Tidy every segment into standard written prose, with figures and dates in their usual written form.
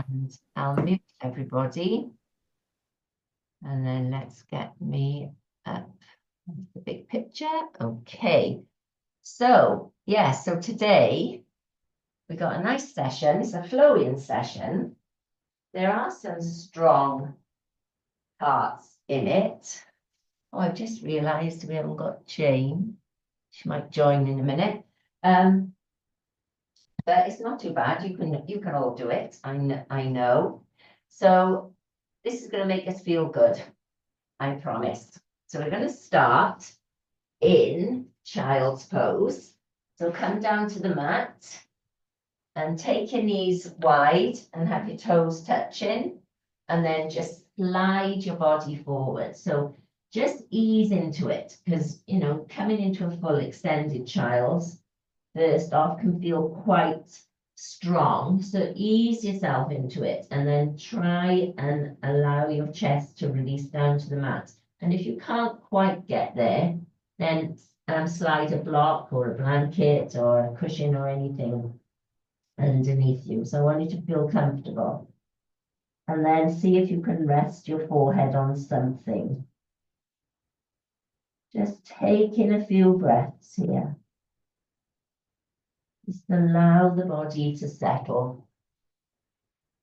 And I'll mute everybody. And then let's get me up the big picture. Okay. So, yeah, so today we got a nice session. It's a flow-in session. There are some strong parts in it. Oh, I've just realized we haven't got Jane. She might join in a minute. But it's not too bad. You can all do it. I know. So this is going to make us feel good. I promise. So we're going to start in child's pose. So come down to the mat and take your knees wide and have your toes touching, and then just slide your body forward. So just ease into it, because coming into a full extended child's first off can feel quite strong. So ease yourself into it and then try and allow your chest to release down to the mat. And if you can't quite get there, then slide a block or a blanket or a cushion or anything underneath you. So I want you to feel comfortable. And then see if you can rest your forehead on something. Just take in a few breaths here. Just allow the body to settle.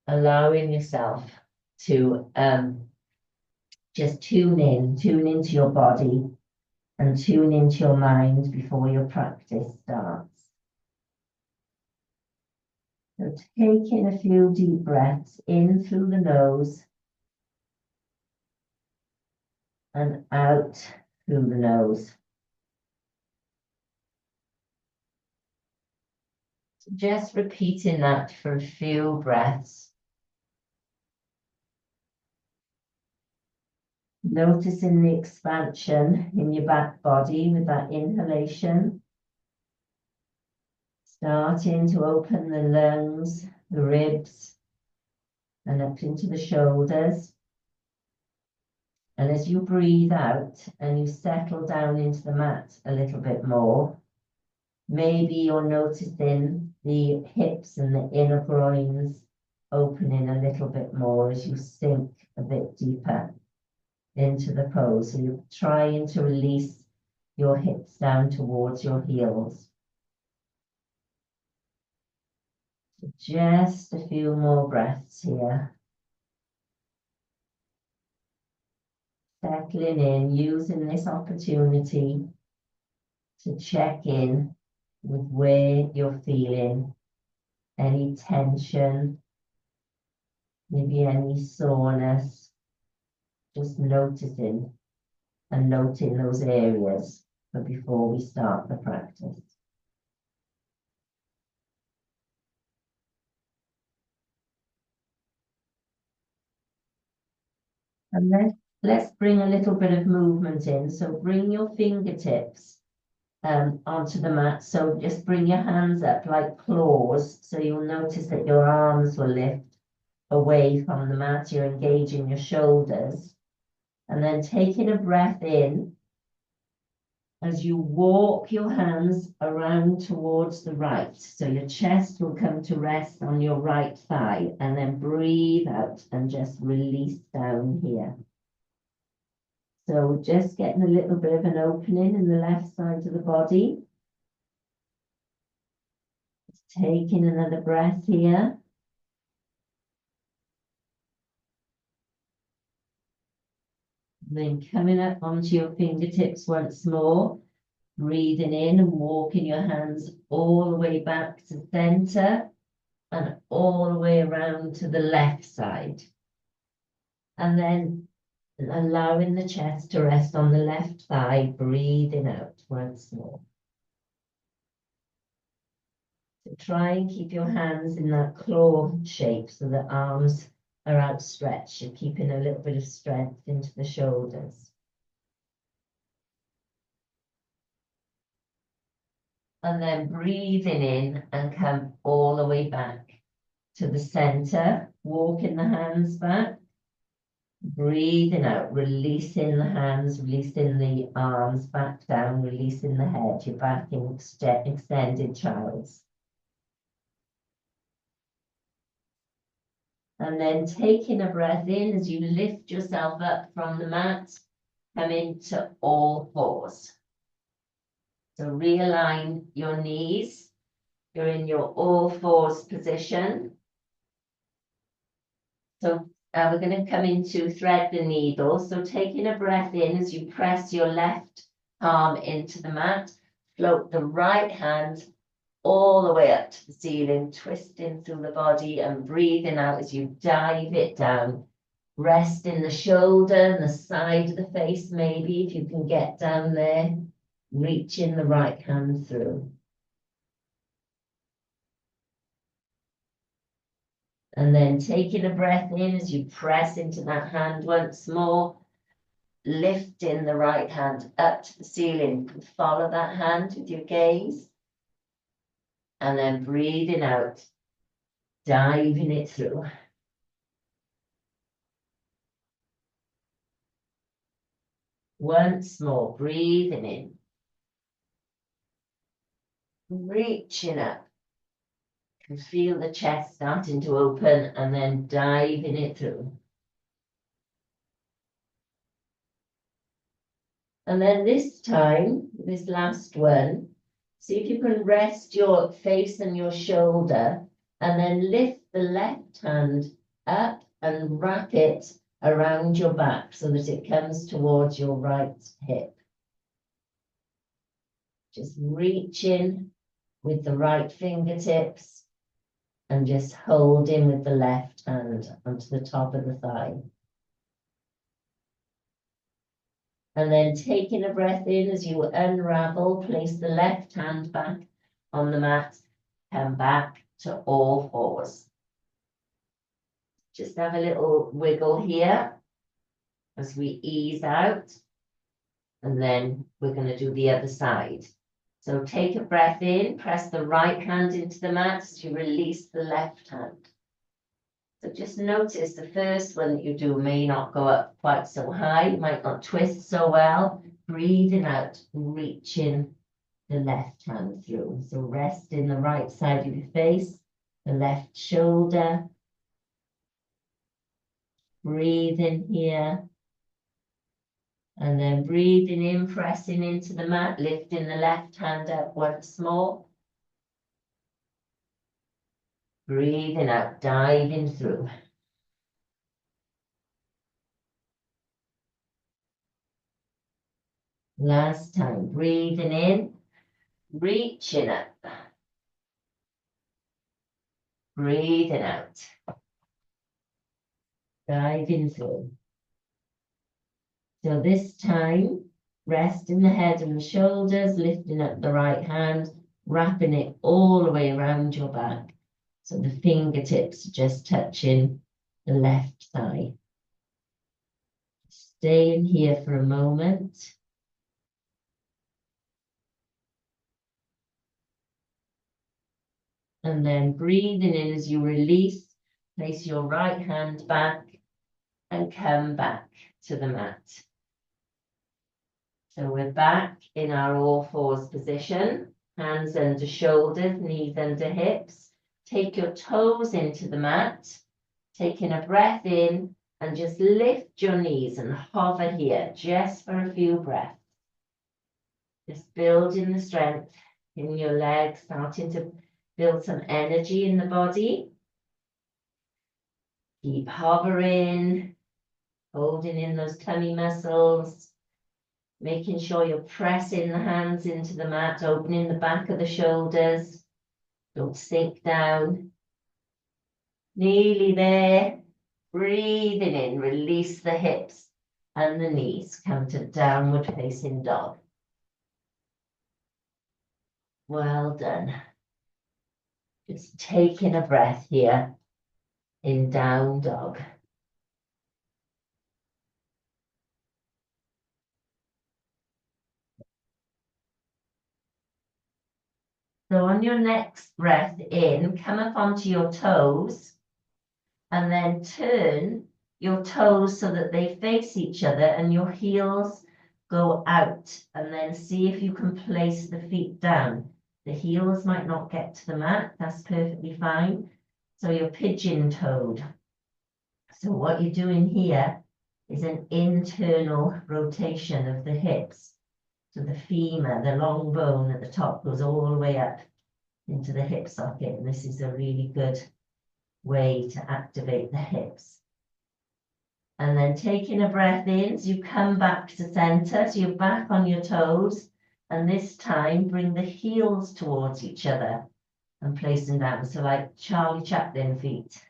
Allowing yourself to just tune into your body and tune into your mind before your practice starts. So take in a few deep breaths in through the nose and out through the nose. So just repeating that for a few breaths. Noticing the expansion in your back body with that inhalation. Starting to open the lungs, the ribs, and up into the shoulders. And as you breathe out and you settle down into the mat a little bit more, maybe you're noticing the hips and the inner groins opening a little bit more as you sink a bit deeper into the pose. So you're trying to release your hips down towards your heels. So just a few more breaths here. Settling in, using this opportunity to check in with where you're feeling any tension, maybe any soreness, just noticing and noting those areas before we start the practice. And then let's bring a little bit of movement in. So bring your fingertips onto the mat. So just bring your hands up like claws. So you'll notice that your arms will lift away from the mat. You're engaging your shoulders. And then taking a breath in as you walk your hands around towards the right. So your chest will come to rest on your right thigh, and then breathe out and just release down here. So just getting a little bit of an opening in the left side of the body. Just taking another breath here. And then coming up onto your fingertips once more. Breathing in and walking your hands all the way back to center and all the way around to the left side. And then allowing the chest to rest on the left thigh, breathing out once more. So try and keep your hands in that claw shape so the arms are outstretched. You're keeping a little bit of strength into the shoulders. And then breathing in and come all the way back to the center, walking the hands back, breathing out, releasing the hands, releasing the arms back down, releasing the head. You're back in extended child's. And then taking a breath in as you lift yourself up from the mat, come into all fours. So realign your knees. You're in your all fours position. So we're going to come into thread the needle. So taking a breath in as you press your left palm into the mat, float the right hand all the way up to the ceiling, twisting through the body and breathing out as you dive it down. Rest in the shoulder and the side of the face, maybe, if you can get down there. Reaching the right hand through. And then taking a breath in as you press into that hand once more. Lifting the right hand up to the ceiling. Follow that hand with your gaze. And then breathing out, diving it through. Once more, breathing in. Reaching up. You can feel the chest starting to open and then diving it through. And then this time, this last one, see if you can rest your face and your shoulder and then lift the left hand up and wrap it around your back so that it comes towards your right hip. Just reaching with the right fingertips and just holding with the left hand onto the top of the thigh. And then taking a breath in as you unravel, place the left hand back on the mat, come back to all fours. Just have a little wiggle here as we ease out. And then we're going to do the other side. So take a breath in, press the right hand into the mat as you release the left hand. So just notice the first one that you do may not go up quite so high, might not twist so well. Breathing out, reaching the left hand through. So rest in the right side of your face, the left shoulder. Breathing here. And then breathing in, pressing into the mat, lifting the left hand up once more. Breathing out, diving through. Last time, breathing in, reaching up. Breathing out. Diving through. So this time, resting the head and the shoulders, lifting up the right hand, wrapping it all the way around your back. So the fingertips are just touching the left thigh. Staying here for a moment. And then breathing in as you release, place your right hand back and come back to the mat. So we're back in our all fours position, hands under shoulders, knees under hips. Take your toes into the mat, taking a breath in and just lift your knees and hover here just for a few breaths. Just building the strength in your legs, starting to build some energy in the body. Keep hovering, holding in those tummy muscles, making sure you're pressing the hands into the mat, opening the back of the shoulders. Don't sink down. Nearly there. Breathing in, release the hips and the knees. Come to downward facing dog. Well done. Just taking a breath here in down dog. So on your next breath in, come up onto your toes and then turn your toes so that they face each other and your heels go out, and then see if you can place the feet down. The heels might not get to the mat, that's perfectly fine. So you're pigeon-toed. So what you're doing here is an internal rotation of the hips. So the femur, the long bone at the top, goes all the way up into the hip socket. And this is a really good way to activate the hips. And then taking a breath in, so you come back to center, so you're back on your toes. And this time, bring the heels towards each other and place them down. So like Charlie Chaplin feet.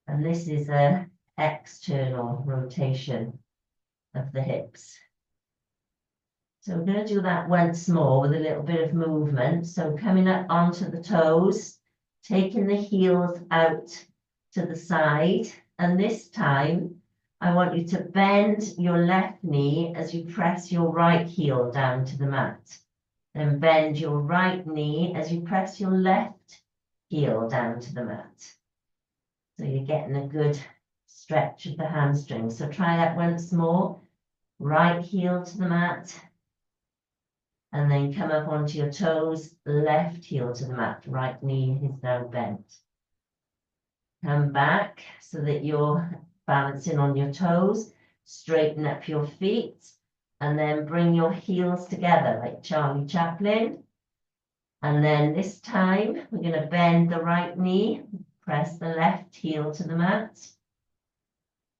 And this is an external rotation of the hips. So we're going to do that once more with a little bit of movement. So coming up onto the toes, taking the heels out to the side. And this time, I want you to bend your left knee as you press your right heel down to the mat. Then bend your right knee as you press your left heel down to the mat. So you're getting a good stretch of the hamstrings. So try that once more. Right heel to the mat. And then come up onto your toes, left heel to the mat. Right knee is now bent. Come back so that you're balancing on your toes. Straighten up your feet. And then bring your heels together like Charlie Chaplin. And then this time, we're going to bend the right knee. Press the left heel to the mat.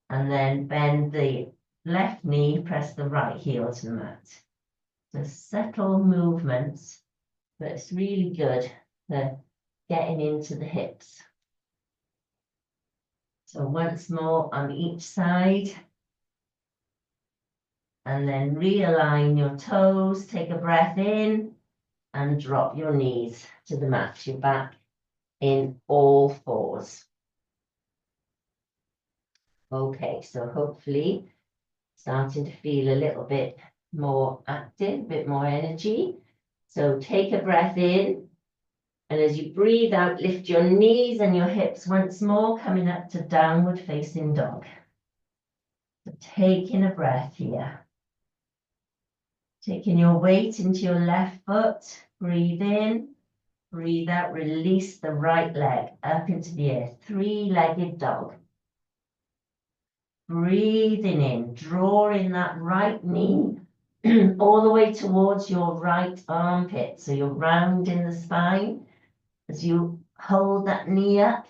And then bend the left knee, press the right heel to the mat. So subtle movements, but it's really good for getting into the hips. So once more on each side. And then realign your toes, take a breath in and drop your knees to the mat. You're back in all fours. Okay, so hopefully starting to feel a little bit more active, a bit more energy. So take a breath in, and as you breathe out, lift your knees and your hips once more, coming up to downward facing dog. So taking a breath here. Taking your weight into your left foot, breathe in, breathe out, release the right leg up into the air, three-legged dog. Breathing in, drawing that right knee all the way towards your right armpit. So you're rounding the spine as you hold that knee up.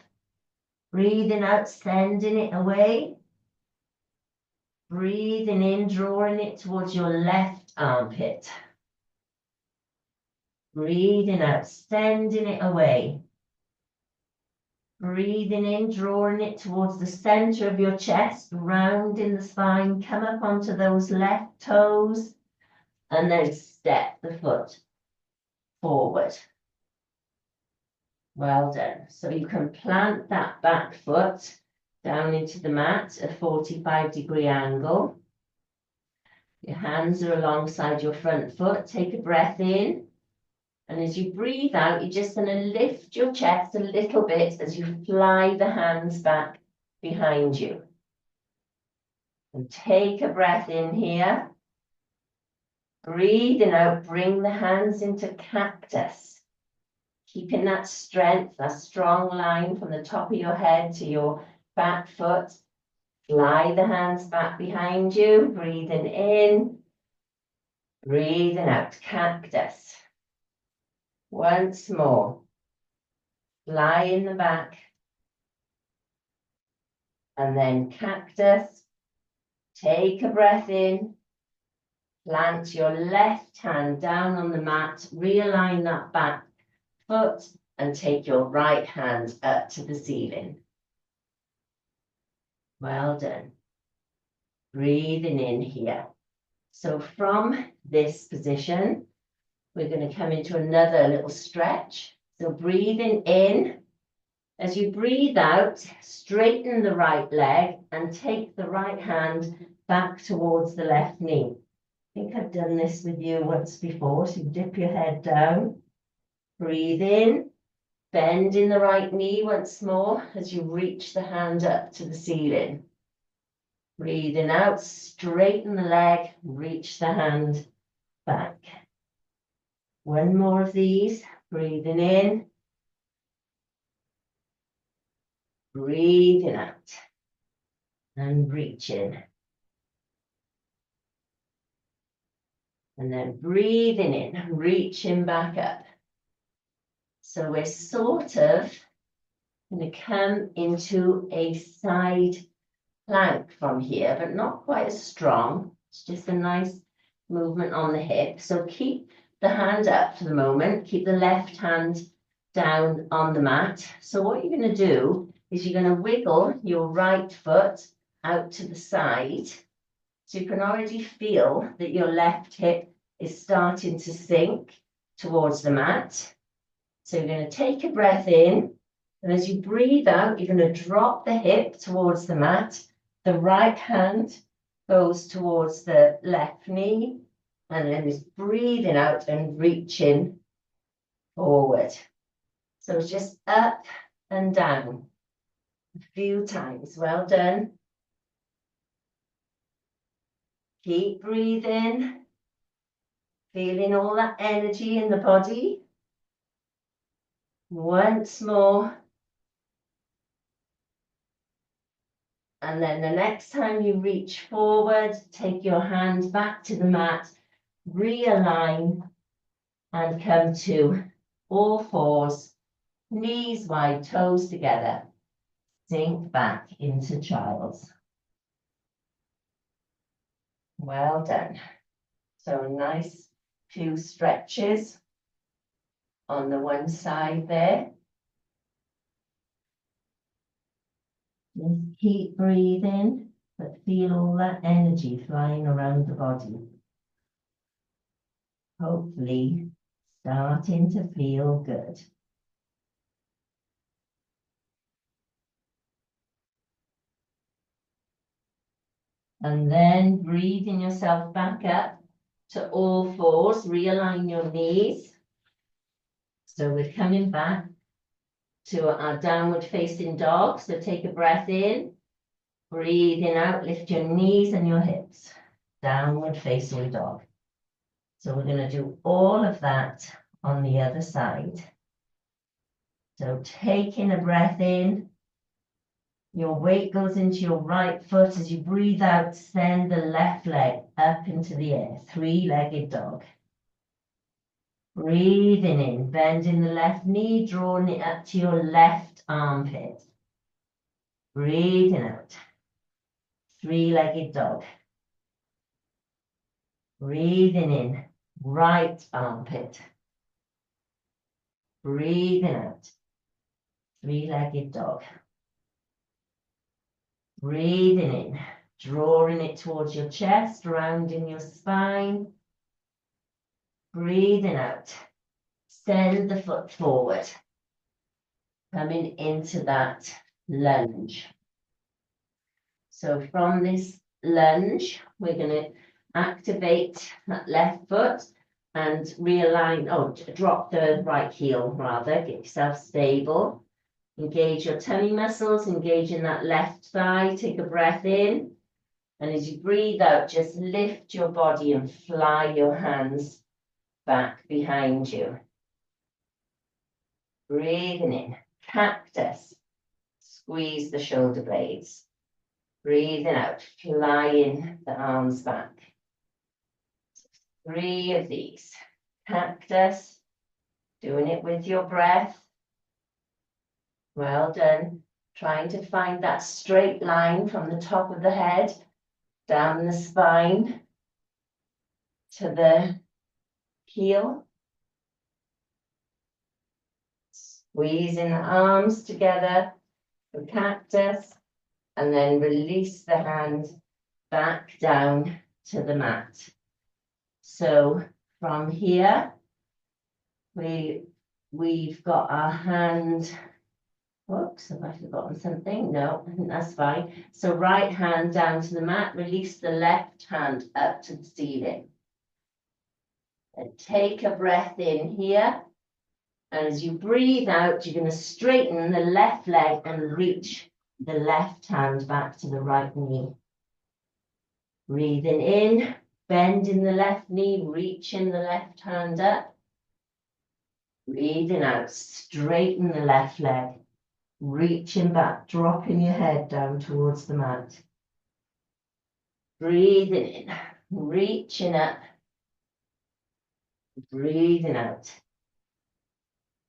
Breathing out, sending it away. Breathing in, drawing it towards your left armpit. Breathing out, sending it away. Breathing in, drawing it towards the center of your chest, rounding the spine, come up onto those left toes, and then step the foot forward. Well done. So you can plant that back foot down into the mat at a 45-degree angle. Your hands are alongside your front foot. Take a breath in. And as you breathe out, you're just going to lift your chest a little bit as you fly the hands back behind you. And take a breath in here. Breathing out, bring the hands into cactus. Keeping that strength, that strong line from the top of your head to your back foot. Fly the hands back behind you. Breathing in. Breathing out, cactus. Once more. Fly in the back. And then cactus. Take a breath in. Plant your left hand down on the mat. Realign that back foot and take your right hand up to the ceiling. Well done. Breathing in here. So from this position, we're going to come into another little stretch. So breathing in. As you breathe out, straighten the right leg and take the right hand back towards the left knee. I think I've done this with you once before. So you dip your head down. Breathe in. Bend in the right knee once more as you reach the hand up to the ceiling. Breathing out, straighten the leg, reach the hand back. One more of these. Breathing in. Breathing out. and reaching. And then breathing in, reaching back up. So we're sort of going to come into a side plank from here, but not quite as strong. It's just a nice movement on the hip. So keep the hand up for the moment. Keep the left hand down on the mat. So what you're going to do is you're going to wiggle your right foot out to the side. So you can already feel that your left hip is starting to sink towards the mat. So you're going to take a breath in, and as you breathe out, you're going to drop the hip towards the mat. The right hand goes towards the left knee, and then it's breathing out and reaching forward. So it's just up and down a few times. Well done. Keep breathing, feeling all that energy in the body. Once more. And then the next time you reach forward, take your hand back to the mat, realign, and come to all fours, knees wide, toes together. Sink back into child's. Well done. So nice few stretches on the one side there. Just keep breathing, but feel all that energy flying around the body. Hopefully starting to feel good. And then breathing yourself back up to all fours, realign your knees. So we're coming back to our downward facing dog. So take a breath in, breathing out, lift your knees and your hips. Downward facing dog. So we're going to do all of that on the other side. So taking a breath in, your weight goes into your right foot. As you breathe out, send the left leg up into the air, three-legged dog. Breathing in, bending the left knee, drawing it up to your left armpit. Breathing out, three-legged dog. Breathing in, right armpit. Breathing out, three-legged dog. Breathing in, drawing it towards your chest, rounding your spine. Breathing out, send the foot forward. Coming into that lunge. So from this lunge, we're going to activate that left foot and realign, drop the right heel rather, get yourself stable. Engage your tummy muscles, engage in that left thigh, take a breath in. And as you breathe out, just lift your body and fly your hands back behind you. Breathing in, cactus, squeeze the shoulder blades. Breathing out, flying the arms back. 3 of these. Cactus, doing it with your breath. Well done. Trying to find that straight line from the top of the head, down the spine, to the heel. Squeezing the arms together for cactus, and then release the hand back down to the mat. So from here, we've got our hand. Whoops, have I forgotten something? No, I think that's fine. So right hand down to the mat, release the left hand up to the ceiling. And take a breath in here. And as you breathe out, you're going to straighten the left leg and reach the left hand back to the right knee. Breathing in, bending the left knee, reaching the left hand up. Breathing out, straighten the left leg. Reaching back, dropping your head down towards the mat. Breathing in, reaching up, breathing out.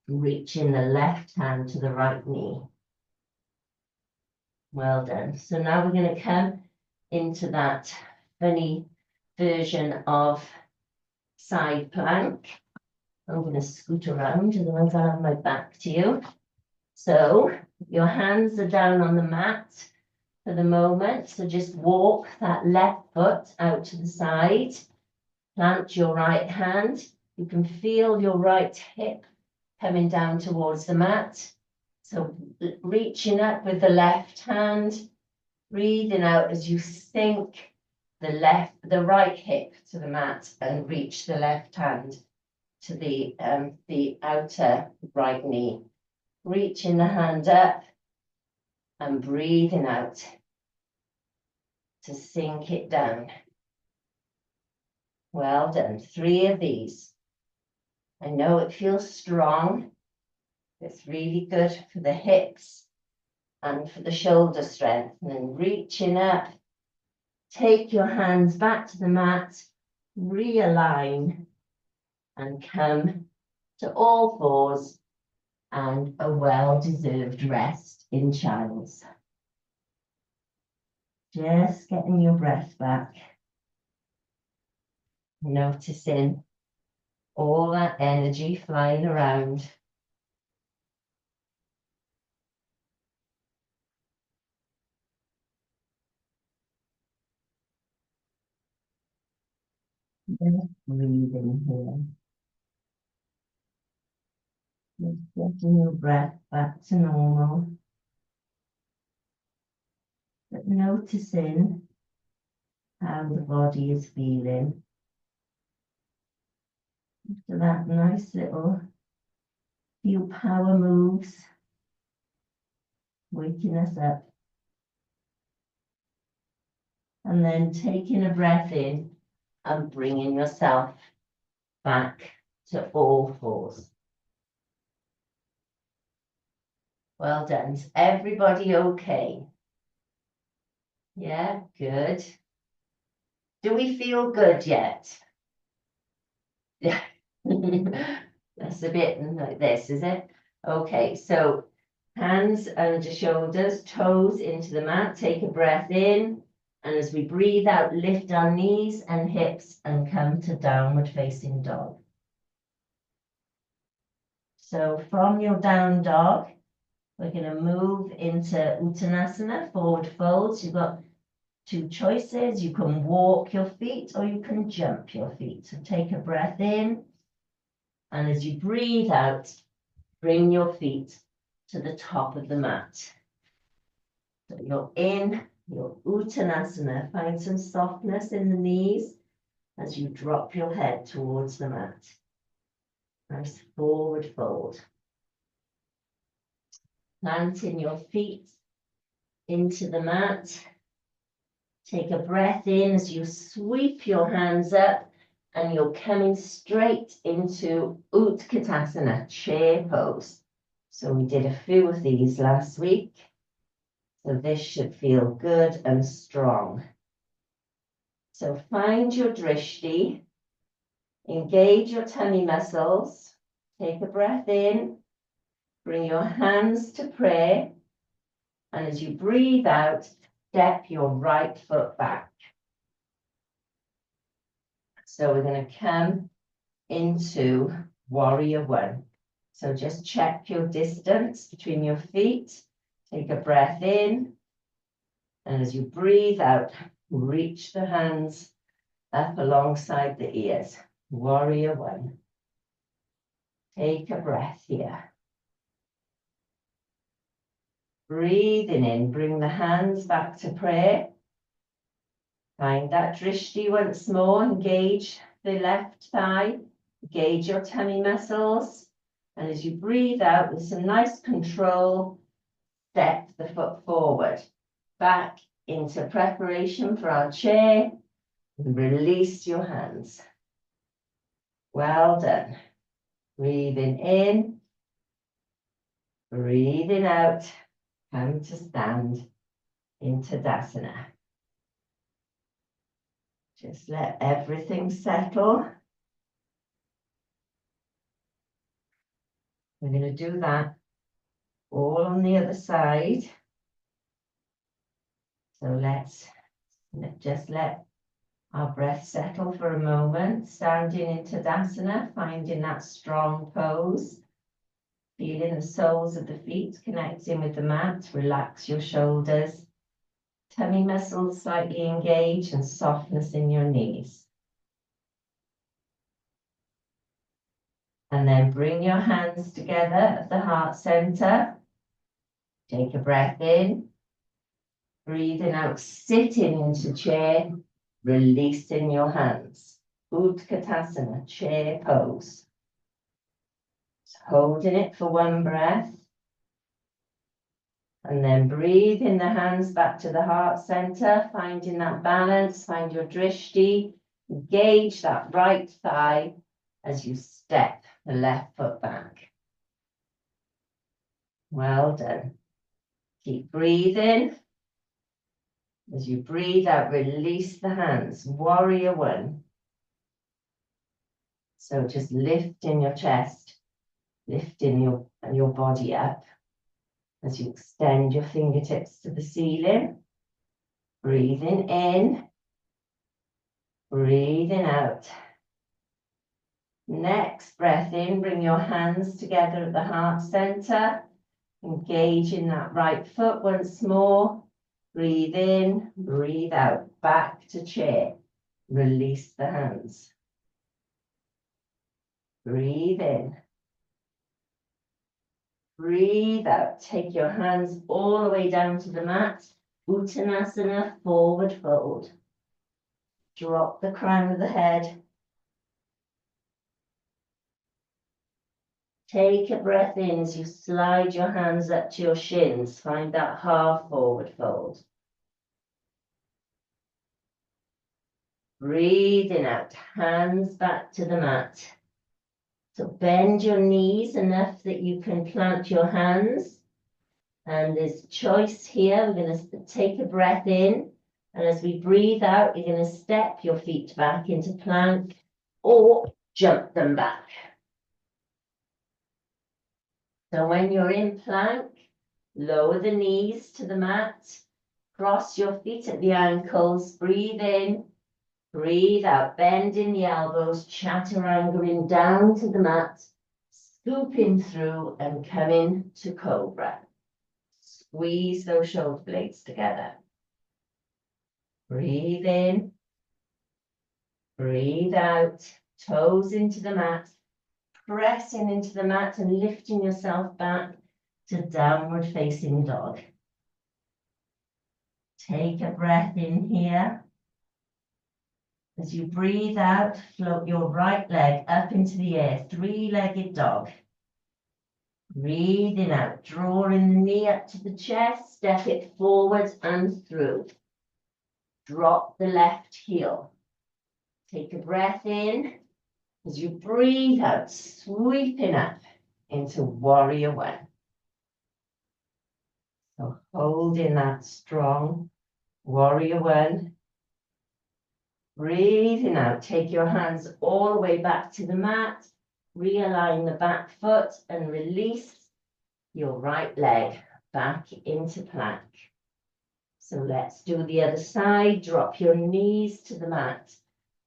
Reaching the left hand to the right knee. Well done. So now we're going to come into that funny version of side plank. I'm going to scoot around, otherwise I'll have my back to you. So your hands are down on the mat for the moment. So just walk that left foot out to the side. Plant your right hand. You can feel your right hip coming down towards the mat. So reaching up with the left hand, breathing out as you sink the right hip to the mat and reach the left hand to the outer right knee. Reaching the hand up and breathing out to sink it down. Well done. 3 of these. I know it feels strong. It's really good for the hips and for the shoulder strength. And then reaching up, take your hands back to the mat, realign, and come to all fours and a well-deserved rest in Child's. Just getting your breath back. Noticing all that energy flying around. Just breathing here. Just getting your breath back to normal. But noticing how the body is feeling. After that nice little few power moves, waking us up. And then taking a breath in and bringing yourself back to all fours. Well done. Is everybody okay? Yeah, good. Do we feel good yet? Yeah. That's a bit like this, is it? Okay, so hands under shoulders, toes into the mat. Take a breath in. And as we breathe out, lift our knees and hips and come to downward facing dog. So from your down dog, we're going to move into Uttanasana, forward folds. You've got 2 choices. You can walk your feet or you can jump your feet. So take a breath in. And as you breathe out, bring your feet to the top of the mat. So you're in your Uttanasana. Find some softness in the knees as you drop your head towards the mat. Nice forward fold. Planting your feet into the mat. Take a breath in as you sweep your hands up and you're coming straight into Utkatasana, chair pose. So we did a few of these last week. So this should feel good and strong. So find your drishti, engage your tummy muscles, take a breath in, bring your hands to prayer, and as you breathe out, step your right foot back. So we're going to come into warrior one. So just check your distance between your feet, take a breath in, and as you breathe out, reach the hands up alongside the ears. Warrior one. Take a breath here. Breathing in, bring the hands back to prayer. Find that drishti once more. Engage the left thigh. Engage your tummy muscles. And as you breathe out with some nice control, step the foot forward. Back into preparation for our chair. And release your hands. Well done. Breathing in. Breathing out. Come to stand in Tadasana. Just let everything settle. We're going to do that all on the other side. So let's just let our breath settle for a moment, standing in Tadasana, finding that strong pose. Feeling the soles of the feet connecting with the mat. Relax your shoulders. Tummy muscles slightly engaged and softness in your knees. And then bring your hands together at the heart center. Take a breath in. Breathing out, sitting into chair, releasing your hands. Utkatasana, chair pose. Holding it for one breath. And then breathing the hands back to the heart center, finding that balance, find your drishti. Engage that right thigh as you step the left foot back. Well done. Keep breathing. As you breathe out, release the hands. Warrior one. So just lifting your chest, lifting your body up as you extend your fingertips to the ceiling. Breathing in, breathing out. Next breath in, bring your hands together at the heart center. Engage in that right foot once more. Breathe in, breathe out, back to chair. Release the hands. Breathe in. Breathe out. Take your hands all the way down to the mat. Uttanasana, forward fold. Drop the crown of the head. Take a breath in as you slide your hands up to your shins. Find that half forward fold. Breathing out, hands back to the mat. So bend your knees enough that you can plant your hands. And there's choice here. We're going to take a breath in. And as we breathe out, you're going to step your feet back into plank or jump them back. So when you're in plank, lower the knees to the mat. Cross your feet at the ankles. Breathe in. Breathe out, bending the elbows, chaturangling down to the mat, scooping through and coming to cobra. Squeeze those shoulder blades together. Breathe in, breathe out, toes into the mat, pressing into the mat and lifting yourself back to downward facing dog. Take a breath in here. As you breathe out, float your right leg up into the air, three-legged dog. Breathing out, drawing the knee up to the chest, step it forward and through. Drop the left heel. Take a breath in. As you breathe out, sweeping up into warrior one. So holding that strong warrior one. Breathing out, take your hands all the way back to the mat, realign the back foot and release your right leg back into plank. So let's do the other side. Drop your knees to the mat,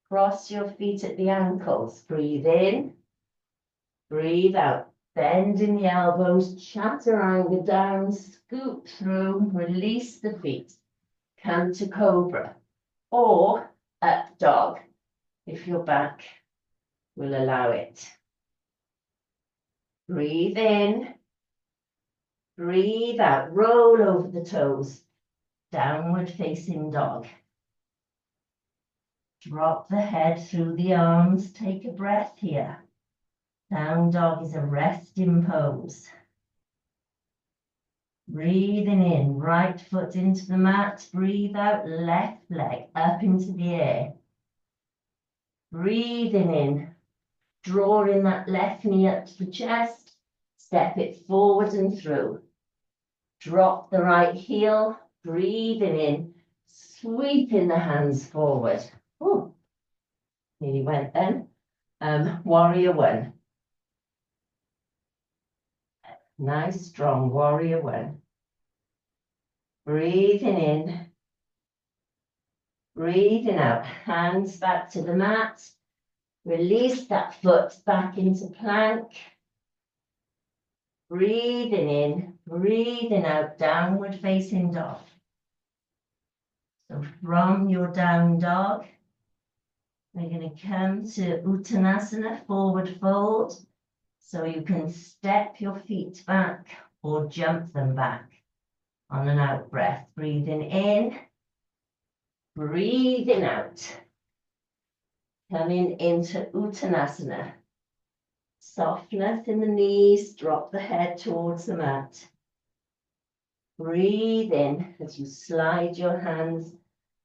cross your feet at the ankles, breathe in, breathe out, bending the elbows, chaturanga down, scoop through, release the feet, come to cobra or up dog, if your back will allow it. Breathe in, breathe out, roll over the toes, downward facing dog. Drop the head through the arms, take a breath here. Down dog is a resting pose. Breathing in, right foot into the mat, breathe out, left leg up into the air. Breathing in, drawing that left knee up to the chest, step it forward and through. Drop the right heel, breathing in, sweeping the hands forward, Ooh, nearly went then. Warrior one. Nice, strong warrior one. Breathing in, breathing out. Hands back to the mat. Release that foot back into plank. Breathing in, breathing out, downward facing dog. So from your down dog, we're going to come to Uttanasana, forward fold. So you can step your feet back or jump them back on an out breath. Breathing in, breathing out. Coming into Uttanasana. Softness in the knees, drop the head towards the mat. Breathe in as you slide your hands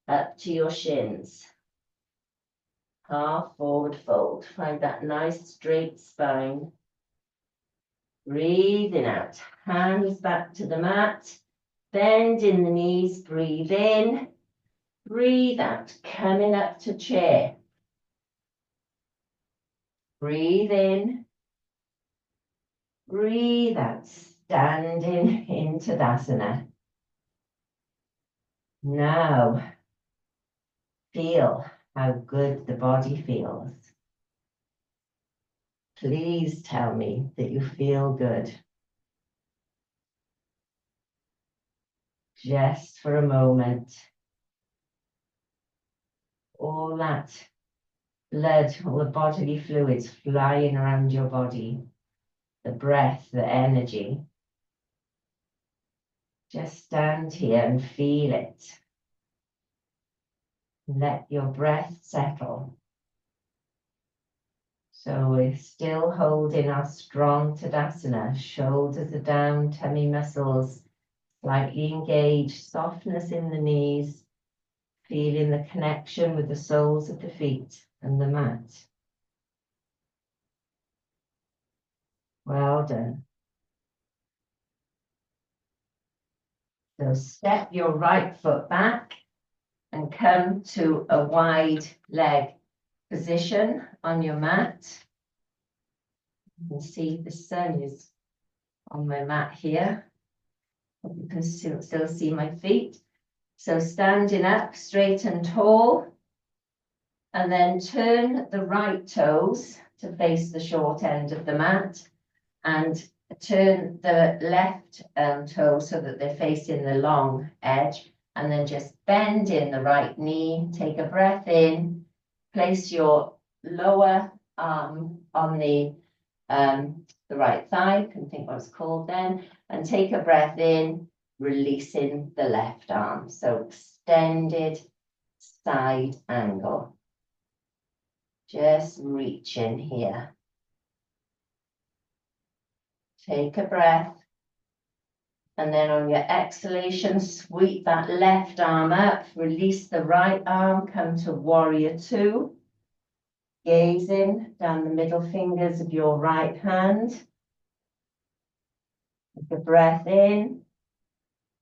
up to your shins. Half forward fold. Find that nice straight spine. Breathing out. Hands back to the mat. Bend in the knees. Breathe in. Breathe out. Coming up to chair. Breathe in. Breathe out. Standing into Tadasana. Now, feel how good the body feels. Please tell me that you feel good. Just for a moment. All that blood, all the bodily fluids flying around your body. The breath, the energy. Just stand here and feel it. Let your breath settle. So we're still holding our strong Tadasana. Shoulders are down, tummy muscles slightly engaged, softness in the knees, feeling the connection with the soles of the feet and the mat. Well done. So step your right foot back and come to a wide leg position on your mat. You can see the sun is on my mat here. You can still see my feet. So standing up straight and tall, and then turn the right toes to face the short end of the mat and turn the left toe so that they're facing the long edge, and then just bend in the right knee, take a breath in, place your lower arm on the right thigh, can think what it's called then, and take a breath in, releasing the left arm. So extended side angle. Just reaching here. Take a breath. And then on your exhalation, sweep that left arm up, release the right arm, come to warrior two. Gazing down the middle fingers of your right hand. Take a breath in.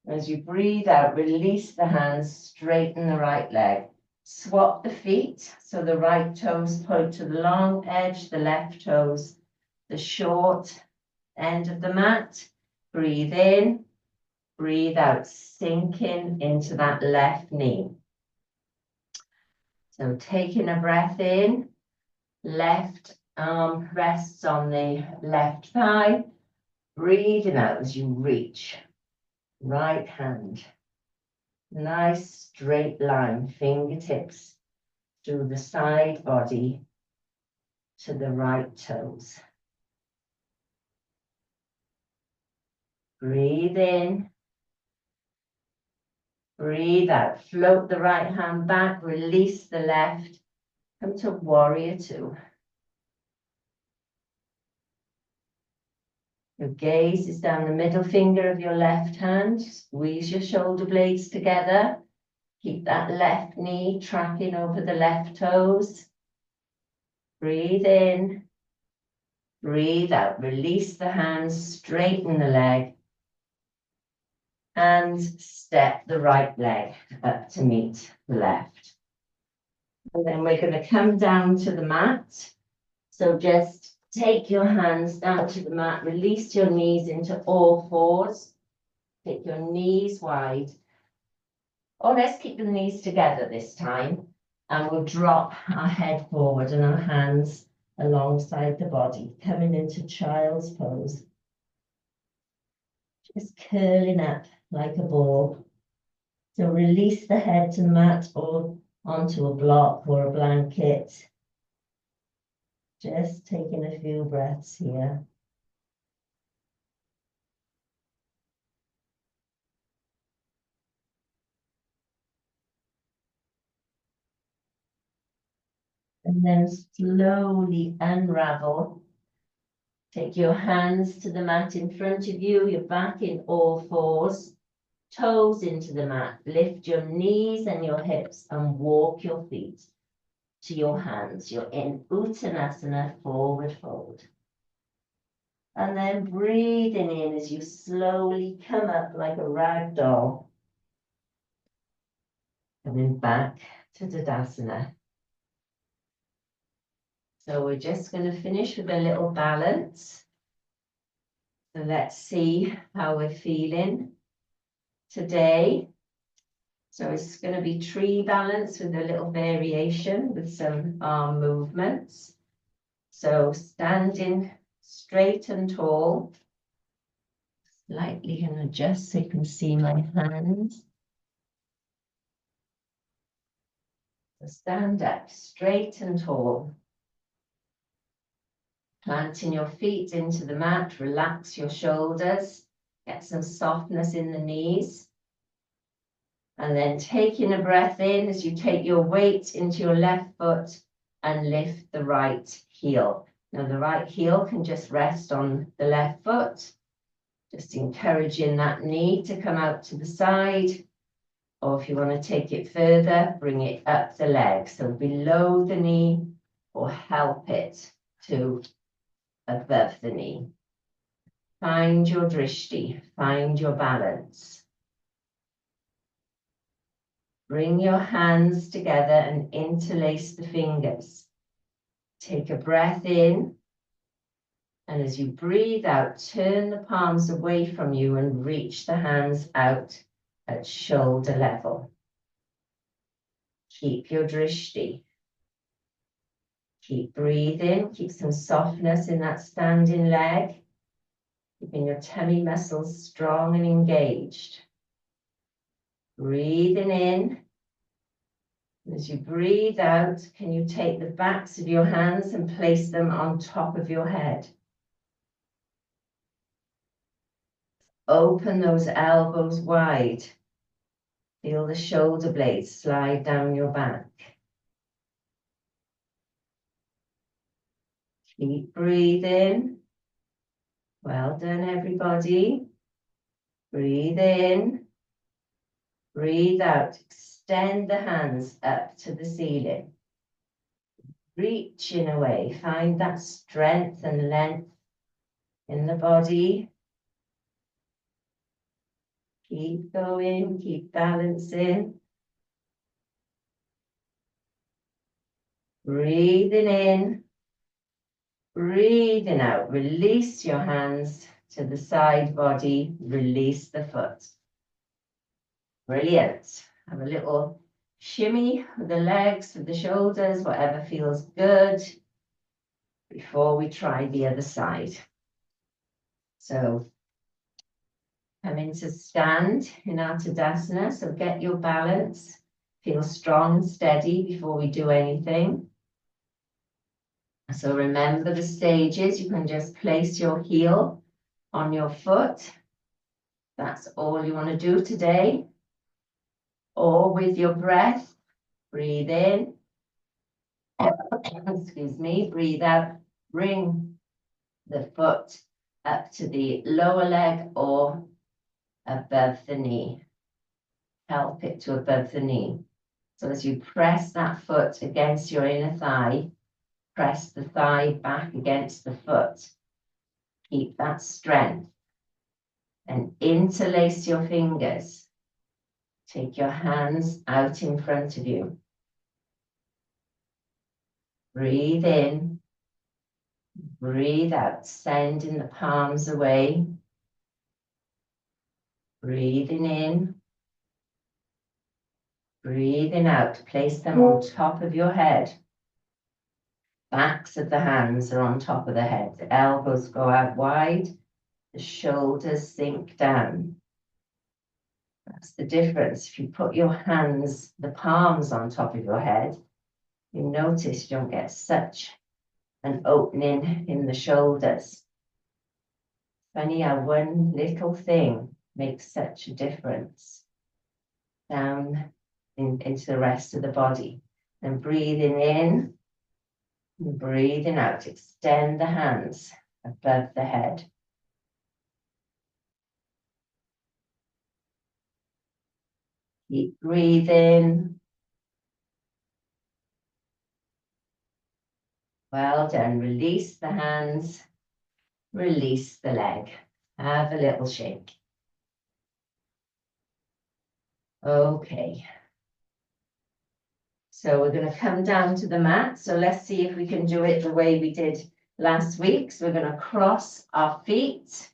As you breathe out, release the hands, straighten the right leg. Swap the feet, so the right toes point to the long edge, the left toes, the short end of the mat. Breathe in, breathe out, sinking into that left knee. So taking a breath in, left arm rests on the left thigh. Breathing out as you reach. Right hand. Nice straight line, fingertips through the side body to the right toes. Breathe in. Breathe out. Float the right hand back, release the left. Come to warrior two. Your gaze is down the middle finger of your left hand. Squeeze your shoulder blades together. Keep that left knee tracking over the left toes. Breathe in. Breathe out. Release the hands. Straighten the leg. And step the right leg up to meet the left. And then we're going to come down to the mat. So just take your hands down to the mat, release your knees into all fours. Take your knees wide. Or let's keep the knees together this time. And we'll drop our head forward and our hands alongside the body, coming into child's pose. Just curling up like a ball. So release the head to the mat or onto a block or a blanket. Just taking a few breaths here. And then slowly unravel. Take your hands to the mat in front of you, your back in all fours, toes into the mat. Lift your knees and your hips and walk your feet to your hands. You're in Uttanasana, forward fold. And then breathing in as you slowly come up like a rag doll. Coming back to Tadasana. So we're just going to finish with a little balance. So let's see how we're feeling today. So it's going to be tree balance with a little variation with some arm movements. So standing straight and tall. Slightly going to adjust so you can see my hands. So stand up straight and tall. Planting your feet into the mat, relax your shoulders, get some softness in the knees. And then taking a breath in as you take your weight into your left foot and lift the right heel. Now the right heel can just rest on the left foot, just encouraging that knee to come out to the side. Or if you want to take it further, bring it up the leg. So below the knee or help it to above the knee. Find your drishti, find your balance. Bring your hands together and interlace the fingers. Take a breath in, and as you breathe out, turn the palms away from you and reach the hands out at shoulder level. Keep your drishti. Keep breathing, keep some softness in that standing leg, keeping your tummy muscles strong and engaged. Breathing in. As you breathe out, can you take the backs of your hands and place them on top of your head? Open those elbows wide. Feel the shoulder blades slide down your back. Keep breathing. Well done, everybody. Breathe in. Breathe out. Extend the hands up to the ceiling. Reaching away. Find that strength and length in the body. Keep going, keep balancing. Breathing in, breathing out. Release your hands to the side body, release the foot. Brilliant. Have a little shimmy with the legs, with the shoulders, whatever feels good before we try the other side. So come into stand in our Tadasana, so get your balance. Feel strong and steady before we do anything. So remember the stages. You can just place your heel on your foot. That's all you want to do today. Or with your breath, breathe in. Excuse me, breathe out. Bring the foot up to the lower leg or above the knee. Help it to above the knee. So as you press that foot against your inner thigh, press the thigh back against the foot. Keep that strength. And interlace your fingers. Take your hands out in front of you. Breathe in. Breathe out, sending the palms away. Breathing in. Breathing out, place them on top of your head. Backs of the hands are on top of the head. The elbows go out wide. The shoulders sink down. That's the difference. If you put your hands, the palms on top of your head, you notice you don't get such an opening in the shoulders. Funny how one little thing makes such a difference down into the rest of the body. And breathing in and breathing out, extend the hands above the head. Keep breathing. Well done. Release the hands, release the leg. Have a little shake. Okay. So we're going to come down to the mat. So let's see if we can do it the way we did last week. So we're going to cross our feet.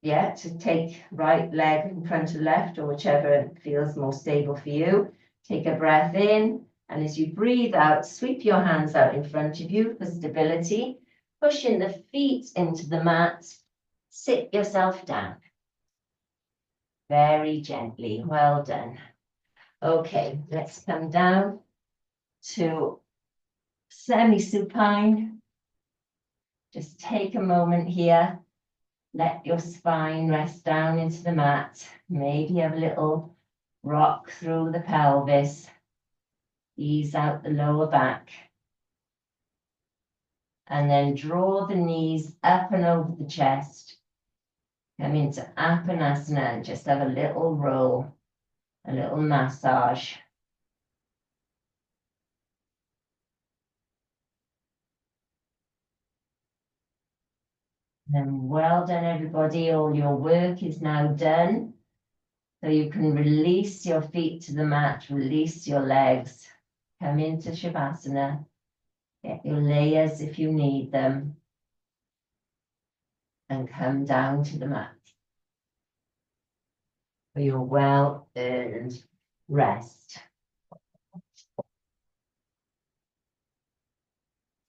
To take right leg in front of left, or whichever feels more stable for you. Take a breath in, and as you breathe out, sweep your hands out in front of you for stability. Pushing the feet into the mat, sit yourself down. Very gently, well done. Okay, let's come down to semi-supine. Just take a moment here. Let your spine rest down into the mat. Maybe have a little rock through the pelvis. Ease out the lower back. And then draw the knees up and over the chest. Come into Apanasana and just have a little roll, a little massage. And well done, everybody. All your work is now done. So you can release your feet to the mat, release your legs. Come into Shavasana. Get your layers if you need them. And come down to the mat for your well-earned rest.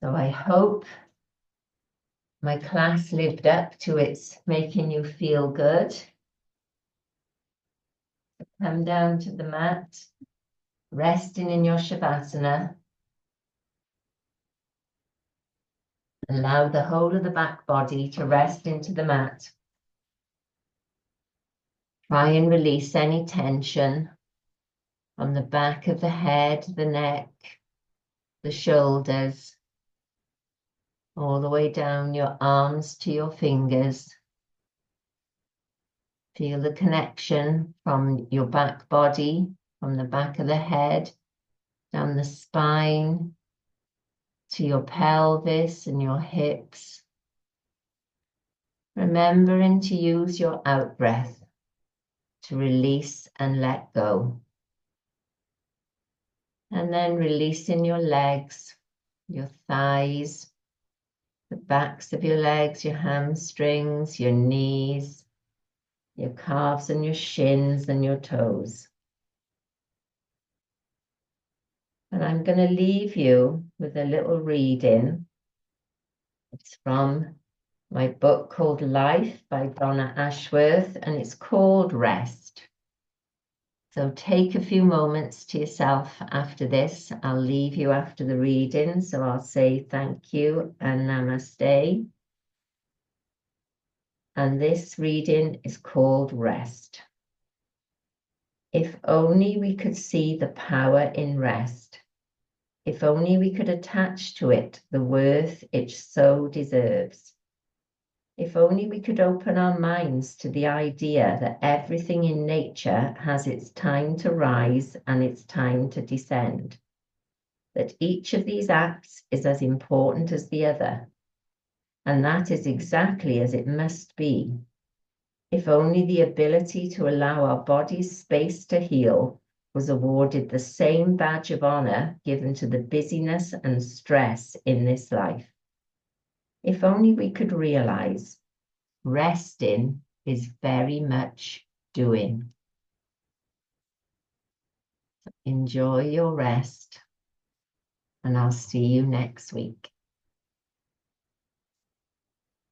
So I hope my class lived up to its making you feel good. Come down to the mat, resting in your Shavasana. Allow the whole of the back body to rest into the mat. Try and release any tension from the back of the head, the neck, the shoulders, all the way down your arms to your fingers. Feel the connection from your back body, from the back of the head, down the spine, to your pelvis and your hips. Remembering to use your out breath to release and let go. And then releasing your legs, your thighs, the backs of your legs, your hamstrings, your knees, your calves and your shins and your toes. And I'm going to leave you with a little reading. It's from my book called Life by Donna Ashworth, and it's called Rest. So take a few moments to yourself after this. I'll leave you after the reading, so I'll say thank you and namaste. And this reading is called Rest. If only we could see the power in rest. If only we could attach to it the worth it so deserves. If only we could open our minds to the idea that everything in nature has its time to rise and its time to descend. That each of these acts is as important as the other. And that is exactly as it must be. If only the ability to allow our bodies space to heal was awarded the same badge of honor given to the busyness and stress in this life. If only we could realize resting is very much doing. Enjoy your rest, and I'll see you next week.